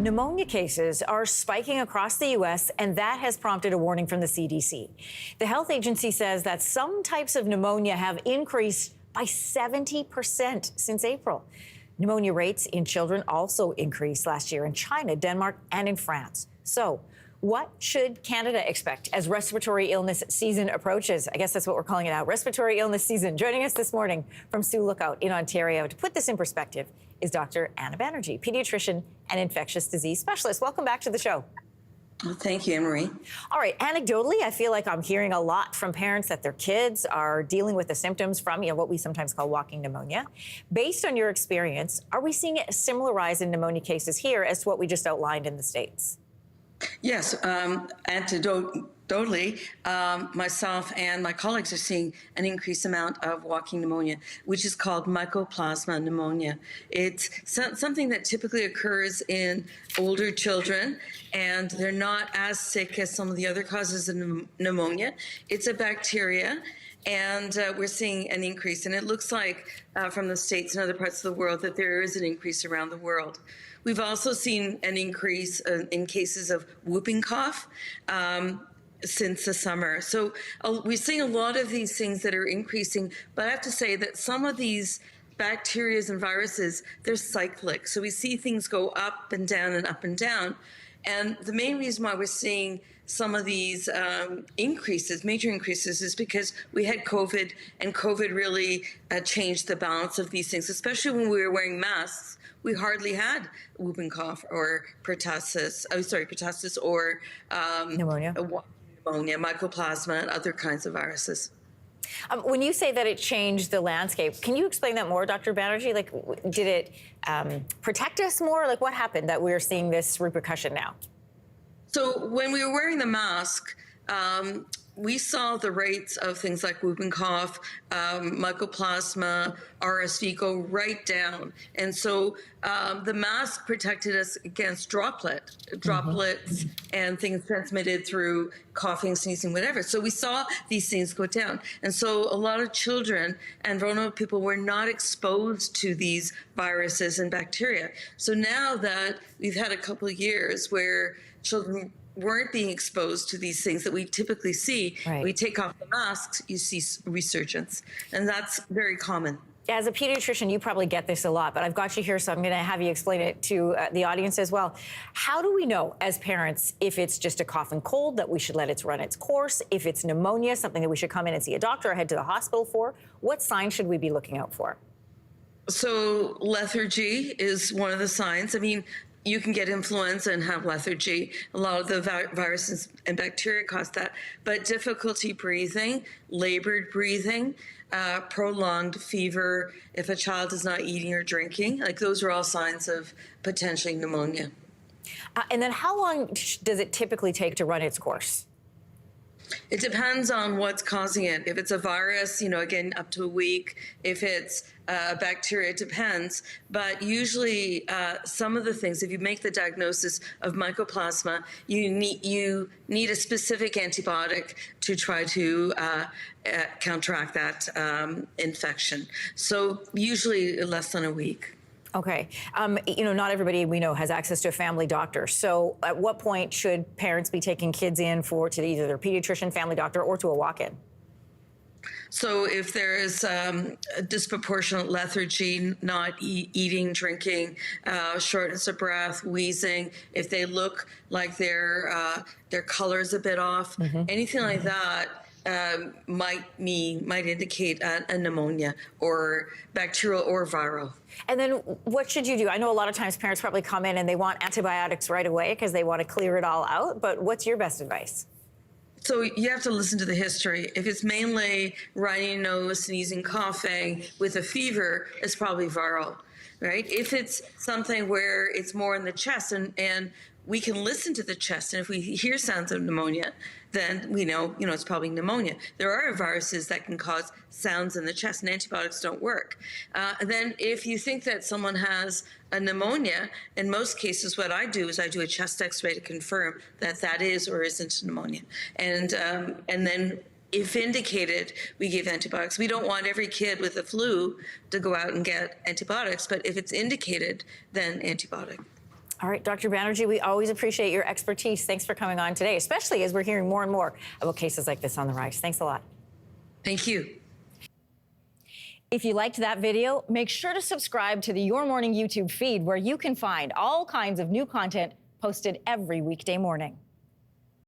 Pneumonia cases are spiking across the U.S., and that has prompted a warning from the CDC. The health agency says that some types of pneumonia have increased by 70% since April. Pneumonia rates in children also increased last year in China, Denmark, and in France. So, what should Canada expect as respiratory illness season approaches? I guess that's what we're calling it now, respiratory illness season. Joining us this morning from Sioux Lookout in Ontario to put this in perspective is Dr. Anna Banerjee, pediatrician and infectious disease specialist. Welcome back to the show. Well, thank you, Anne-Marie. All right, anecdotally, I feel like I'm hearing a lot from parents that their kids are dealing with the symptoms from, what we sometimes call walking pneumonia. Based on your experience, are we seeing a similar rise in pneumonia cases here as to what we just outlined in the States? Yes, anecdotally, myself and my colleagues are seeing an increased amount of walking pneumonia, which is called mycoplasma pneumonia. It's something that typically occurs in older children, and they're not as sick as some of the other causes of pneumonia. It's a bacteria. And we're seeing an increase. And it looks like from the States and other parts of the world that there is an increase around the world. We've also seen an increase in cases of whooping cough since the summer. So we're seeing a lot of these things that are increasing. But I have to say that some of these bacteria and viruses, they're cyclic. So we see things go up and down and up and down. And the main reason why we're seeing some of these increases, major increases, is because we had COVID, and COVID really changed the balance of these things, especially when we were wearing masks. We hardly had whooping cough or pertussis or pneumonia, mycoplasma, and other kinds of viruses. When you say that it changed the landscape, can you explain that more, Dr. Banerjee? Like, did it protect us more? Like, what happened that we're seeing this repercussion now? So when we were wearing the mask, we saw the rates of things like whooping cough, mycoplasma, RSV go right down. And so the mask protected us against droplets and things transmitted through coughing, sneezing, whatever. So we saw these things go down. And so a lot of children and vulnerable people were not exposed to these viruses and bacteria. So now that we've had a couple of years where children weren't being exposed to these things that we typically see, right. We take off the masks, you see resurgence, and that's very common. As a pediatrician, you probably get this a lot, but I've got you here, so I'm going to have you explain it to the audience as well. How do we know, as parents, if it's just a cough and cold, that we should let it run its course? If it's pneumonia, something that we should come in and see a doctor or head to the hospital for? What signs should we be looking out for? So lethargy is one of the signs. I mean, you can get influenza and have lethargy. A lot of the viruses and bacteria cause that. But difficulty breathing, labored breathing, prolonged fever, if a child is not eating or drinking, like those are all signs of potentially pneumonia. And then how long does it typically take to run its course? It depends on what's causing it. If it's a virus, again, up to a week. If it's bacteria, it depends. But usually some of the things, if you make the diagnosis of mycoplasma, you need a specific antibiotic to try to counteract that infection. So usually less than a week. Okay. Not everybody we know has access to a family doctor. So at what point should parents be taking kids in to either their pediatrician, family doctor, or to a walk-in? So if there is a disproportionate lethargy, not eating, drinking, shortness of breath, wheezing, if they look like their color's a bit off, anything like that, might indicate a pneumonia or bacterial or viral. And then what should you do? I know a lot of times parents probably come in and they want antibiotics right away because they want to clear it all out, but what's your best advice? So you have to listen to the history. If it's mainly runny nose, sneezing, coughing with a fever, it's probably viral, right? If it's something where it's more in the chest and we can listen to the chest, and if we hear sounds of pneumonia, then we know, it's probably pneumonia. There are viruses that can cause sounds in the chest, and antibiotics don't work. Then if you think that someone has a pneumonia, in most cases what I do is I do a chest x-ray to confirm that that is or isn't pneumonia. And then if indicated, we give antibiotics. We don't want every kid with the flu to go out and get antibiotics, but if it's indicated, then antibiotic. All right, Dr. Banerjee, we always appreciate your expertise. Thanks for coming on today, especially as we're hearing more and more about cases like this on the rise. Thanks a lot. Thank you. If you liked that video, make sure to subscribe to the Your Morning YouTube feed, where you can find all kinds of new content posted every weekday morning.